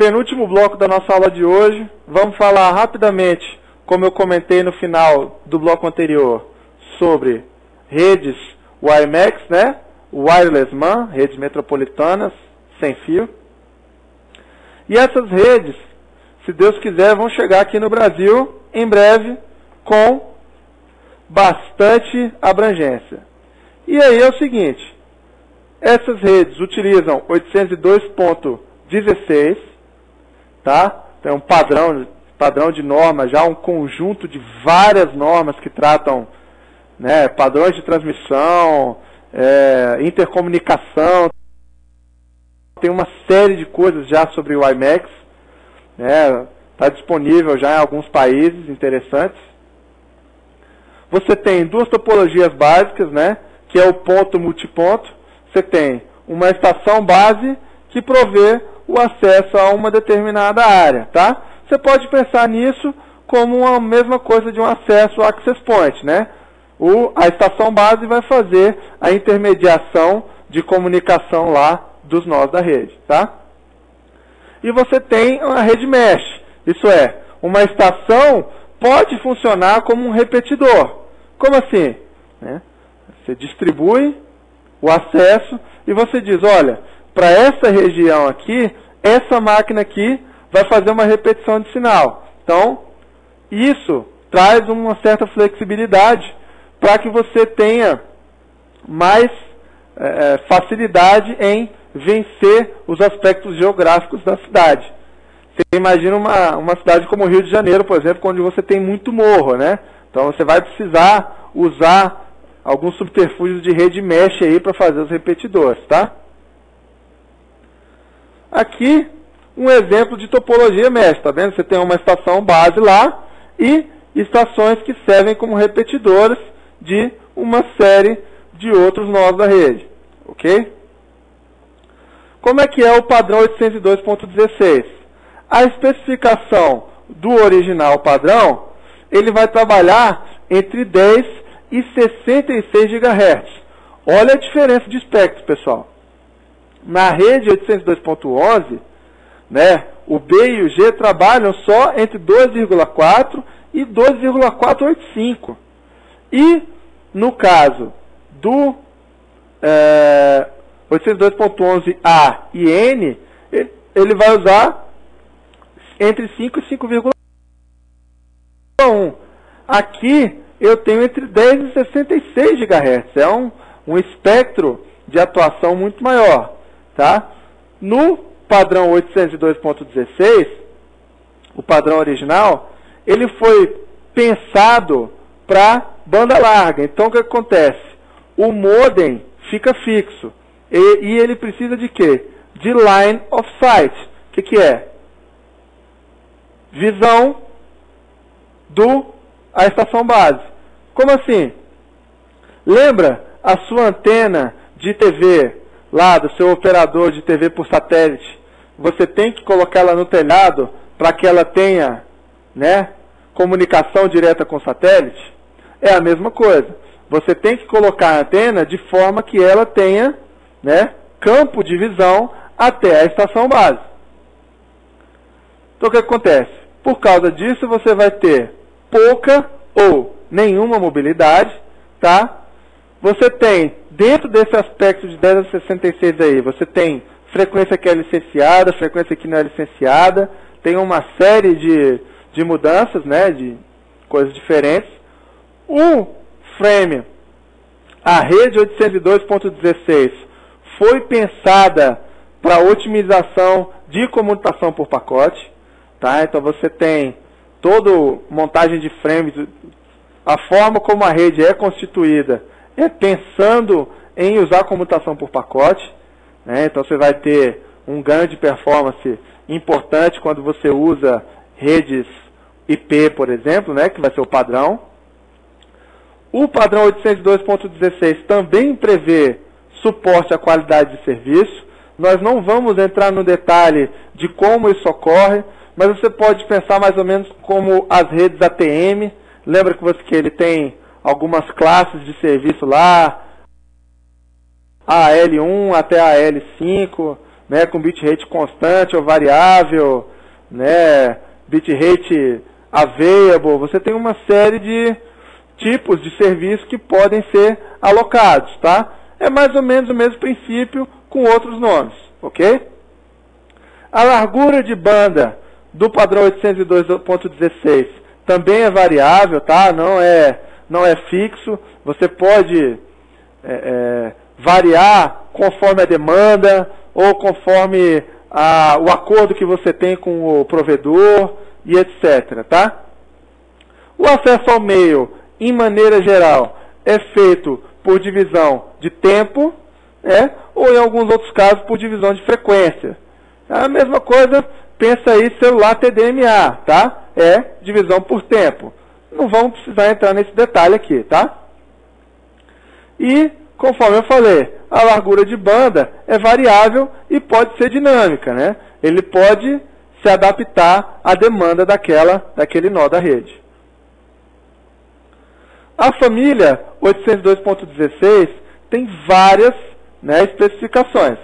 penúltimo bloco da nossa aula de hoje. Vamos falar rapidamente, como eu comentei no final do bloco anterior, sobre redes WiMAX, né? Wireless MAN, redes metropolitanas, sem fio. E essas redes, se Deus quiser, vão chegar aqui no Brasil em breve com bastante abrangência. E aí é o seguinte, essas redes utilizam 802.16, tá? Tem um padrão de normas, já um conjunto de várias normas que tratam, né, padrões de transmissão, intercomunicação, tem uma série de coisas já sobre o WiMAX, né? Está disponível já em alguns países interessantes. Você tem duas topologias básicas, né? Que é o ponto multiponto. Você tem uma estação base que provê o acesso a uma determinada área, tá? Você pode pensar nisso como a mesma coisa de um acesso access point, né? A estação base vai fazer a intermediação de comunicação lá dos nós da rede, tá? E você tem a rede mesh, isso é, uma estação pode funcionar como um repetidor. Como assim? Né? Você distribui o acesso e você diz, olha, para essa região aqui, essa máquina aqui vai fazer uma repetição de sinal. Então, isso traz uma certa flexibilidade para que você tenha mais facilidade em vencer os aspectos geográficos da cidade. Você imagina uma cidade como o Rio de Janeiro, por exemplo, onde você tem muito morro, né? Então você vai precisar usar alguns subterfúgios de rede mesh aí para fazer os repetidores, tá? Aqui, um exemplo de topologia mesh, tá vendo? Você tem uma estação base lá e estações que servem como repetidores de uma série de outros nós da rede, ok? Como é que é o padrão 802.16? A especificação do original padrão, ele vai trabalhar entre 10 e 66 GHz. Olha a diferença de espectro, pessoal. Na rede 802.11, né, o B e o G trabalham só entre 2,4 e 2,485. E, no caso do 802.11a e N, ele vai usar entre 5 e 5,1. Aqui eu tenho entre 10 e 66 GHz. É um espectro de atuação muito maior. Tá? No padrão 802.16, o padrão original, ele foi pensado para banda larga. Então o que acontece? O modem fica fixo. E ele precisa de quê? De line of sight. O que é? Visão a estação base. Como assim? Lembra a sua antena de TV, lá do seu operador de TV por satélite? Você tem que colocar ela no telhado para que ela tenha, né, comunicação direta com o satélite? É a mesma coisa. Você tem que colocar a antena de forma que ela tenha, né, campo de visão até a estação base. Então o que acontece? Por causa disso você vai ter pouca ou nenhuma mobilidade, tá? Você tem, dentro desse aspecto de 10 a 66 aí, você tem frequência que é licenciada, frequência que não é licenciada, tem uma série de mudanças, né, de coisas diferentes. O frame, a rede 802.16, foi pensada para otimização de comutação por pacote, tá? Então você tem toda montagem de frames, a forma como a rede é constituída é pensando em usar comutação por pacote, né? Então você vai ter um ganho de performance importante quando você usa redes IP, por exemplo, né, que vai ser o padrão. O padrão 802.16 também prevê suporte à qualidade de serviço. Nós não vamos entrar no detalhe de como isso ocorre, mas você pode pensar mais ou menos como as redes ATM. Lembra que ele tem algumas classes de serviço lá, a AL1 até a AL5, né, com bitrate constante ou variável, né, bitrate available. Você tem uma série de tipos de serviço que podem ser alocados, tá? É mais ou menos o mesmo princípio com outros nomes, ok? A largura de banda do padrão 802.16 também é variável, tá? Não é fixo. Você pode variar conforme a demanda ou conforme o acordo que você tem com o provedor e etc, tá? O acesso ao e-mail, em maneira geral, é feito por divisão de tempo, né? Ou em alguns outros casos por divisão de frequência. A mesma coisa, pensa aí celular TDMA, tá? É divisão por tempo. Não vamos precisar entrar nesse detalhe aqui, tá? E, conforme eu falei, a largura de banda é variável e pode ser dinâmica, né? Ele pode se adaptar à demanda daquele nó da rede. A família 802.16 tem várias, né, especificações.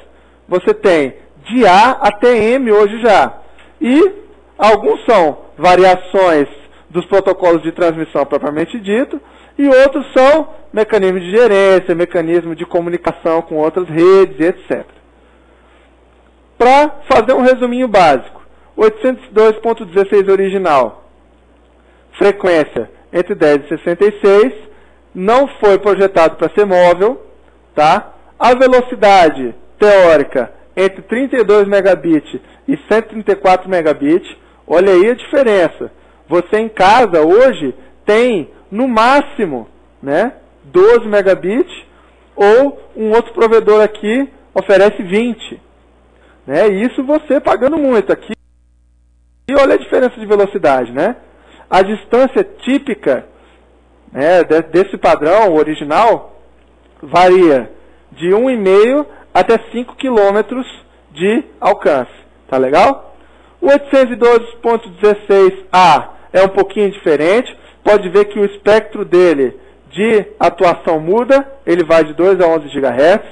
Você tem de A até M hoje já. E alguns são variações dos protocolos de transmissão propriamente dito, e outros são mecanismo de gerência, mecanismo de comunicação com outras redes, etc. Para fazer um resuminho básico, 802.16 original, frequência entre 10 e 66, não foi projetado para ser móvel, tá? A velocidade teórica entre 32 megabits e 134 megabits, olha aí a diferença. Você em casa hoje tem no máximo, né, 12 megabits, ou um outro provedor aqui oferece 20. Né? E isso você pagando muito aqui. E olha a diferença de velocidade, né? A distância típica, né, desse padrão original varia de 1,5 até 5 km de alcance. Tá legal? O 802.16a é um pouquinho diferente. Pode ver que o espectro dele de atuação muda. Ele vai de 2 a 11 GHz.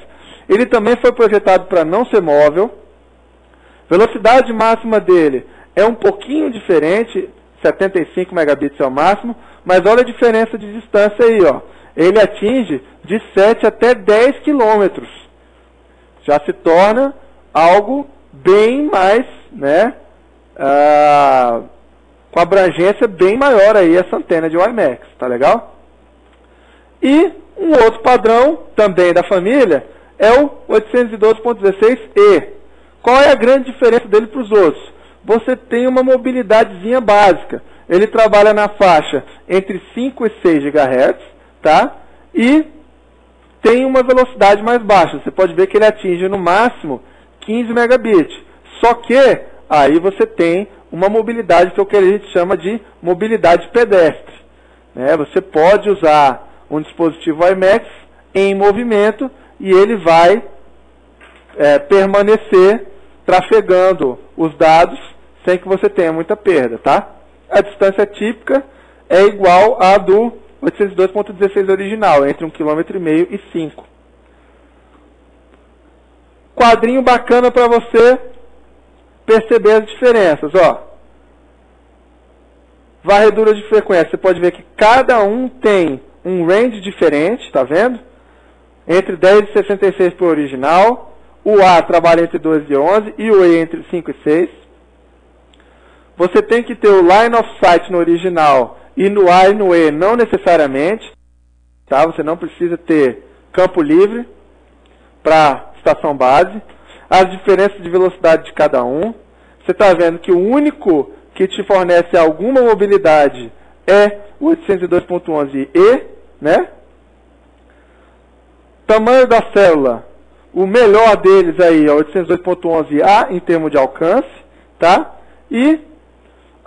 Ele também foi projetado para não ser móvel. Velocidade máxima dele é um pouquinho diferente. 75 megabits é o máximo. Mas olha a diferença de distância aí, ó. Ele atinge de 7 até 10 km. Já se torna algo bem mais, né, com abrangência bem maior aí essa antena de WiMAX, tá legal? E um outro padrão, também da família, é o 802.16e. Qual é a grande diferença dele para os outros? Você tem uma mobilidadezinha básica. Ele trabalha na faixa entre 5 e 6 GHz, tá? E tem uma velocidade mais baixa. Você pode ver que ele atinge no máximo 15 megabits. Só que aí você tem uma mobilidade que é o que a gente chama de mobilidade pedestre. Né? Você pode usar um dispositivo WiMAX em movimento e ele vai permanecer trafegando os dados sem que você tenha muita perda, tá? A distância típica é igual à do 802.16 original, entre 1,5 km e 5. Quadrinho bacana para você perceber as diferenças, ó. Varredura de frequência, você pode ver que cada um tem um range diferente, tá vendo? Entre 10 e 66 para o original, o A trabalha entre 12 e 11 e o E entre 5 e 6. Você tem que ter o line of sight no original e no A e no E não necessariamente, tá? Você não precisa ter campo livre para estação base. As diferenças de velocidade de cada um. Você está vendo que o único que te fornece alguma mobilidade é o 802.11e, né? Tamanho da célula, o melhor deles aí é o 802.11a em termos de alcance, tá? E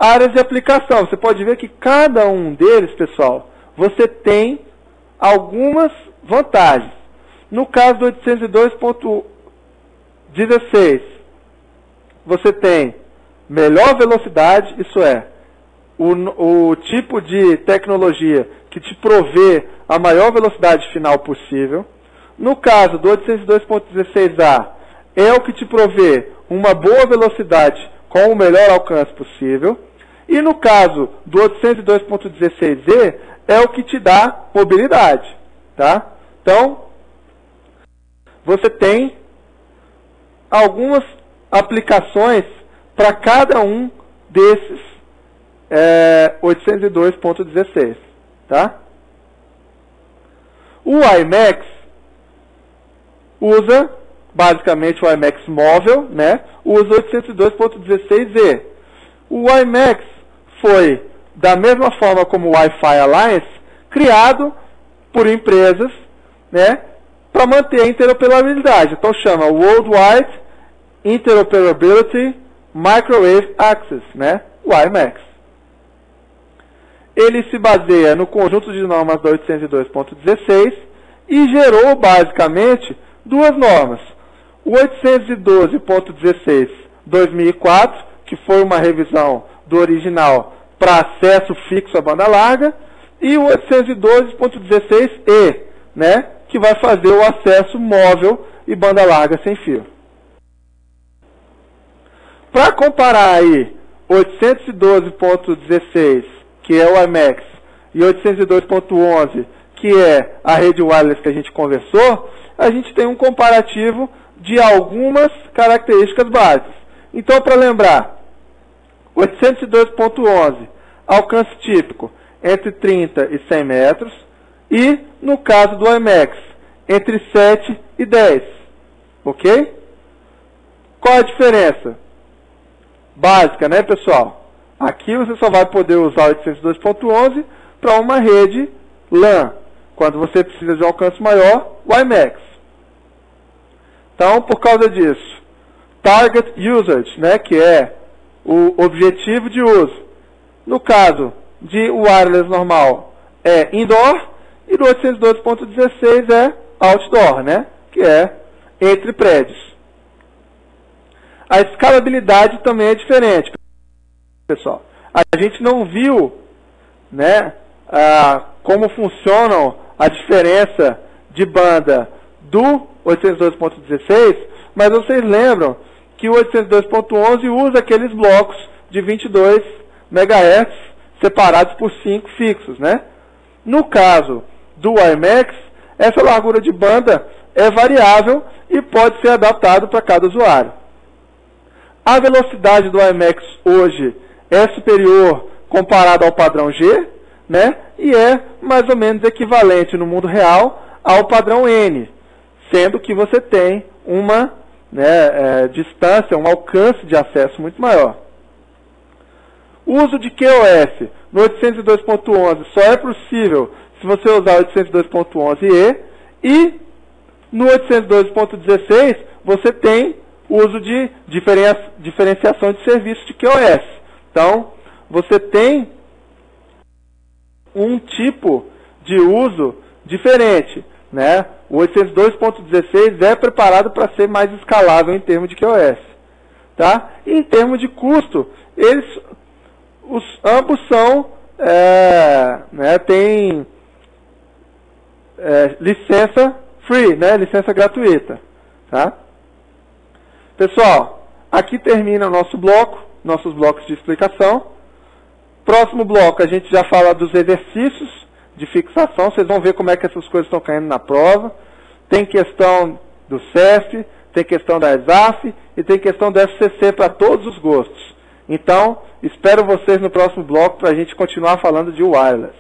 áreas de aplicação. Você pode ver que cada um deles, pessoal, você tem algumas vantagens. No caso do 802.16, você tem melhor velocidade, isso é, o tipo de tecnologia que te provê a maior velocidade final possível. No caso do 802.16a, é o que te provê uma boa velocidade com o melhor alcance possível. E no caso do 802.16e, é o que te dá mobilidade. Tá? Então, você tem algumas aplicações para cada um desses 802.16. Tá? O WiMAX usa, basicamente, o WiMAX móvel, né? Usa 802.16e. O WiMAX foi, da mesma forma como o Wi-Fi Alliance, criado por empresas, né, para manter a interoperabilidade. Então chama Worldwide Interoperability Microwave Access, né, WiMAX. Ele se baseia no conjunto de normas da 802.16 e gerou, basicamente, duas normas. O 812.16/2004, que foi uma revisão do original para acesso fixo à banda larga, e o 812.16e, né, que vai fazer o acesso móvel e banda larga sem fio. Para comparar aí 812.16, que é o WiMAX, e 802.11, que é a rede wireless que a gente conversou, a gente tem um comparativo de algumas características básicas. Então, para lembrar, 802.11, alcance típico entre 30 e 100 metros, e, no caso do WiMAX, entre 7 e 10. Ok? Qual a diferença? Básica, né, pessoal? Aqui você só vai poder usar 802.11 para uma rede LAN. Quando você precisa de um alcance maior, WiMAX. Então, por causa disso, Target Usage, né, que é o objetivo de uso. No caso de wireless normal, é indoor, e do 802.16 é outdoor, né, que é entre prédios. A escalabilidade também é diferente, pessoal. A gente não viu, né, como funcionam a diferença de banda do 802.16, mas vocês lembram que o 802.11 usa aqueles blocos de 22 MHz separados por 5 fixos, né? No caso do WiMAX, essa largura de banda é variável e pode ser adaptado para cada usuário. A velocidade do WiMAX hoje é superior comparado ao padrão G, né? E é mais ou menos equivalente no mundo real ao padrão N, sendo que você tem uma distância, um alcance de acesso muito maior. O uso de QoS no 802.11 só é possível se você usar o 802.11e, e no 802.16 você tem uso de diferenciação de serviço de QoS. Então, você tem um tipo de uso diferente, né? O 802.16 é preparado para ser mais escalável em termos de QoS. Tá? E em termos de custo, ambos são, tem licença free, né? Licença gratuita. Tá? Pessoal, aqui termina o nosso bloco, nossos blocos de explicação. Próximo bloco a gente já fala dos exercícios de fixação. Vocês vão ver como é que essas coisas estão caindo na prova. Tem questão do CEF, tem questão da ESAF e tem questão do FCC para todos os gostos. Então, espero vocês no próximo bloco para a gente continuar falando de wireless.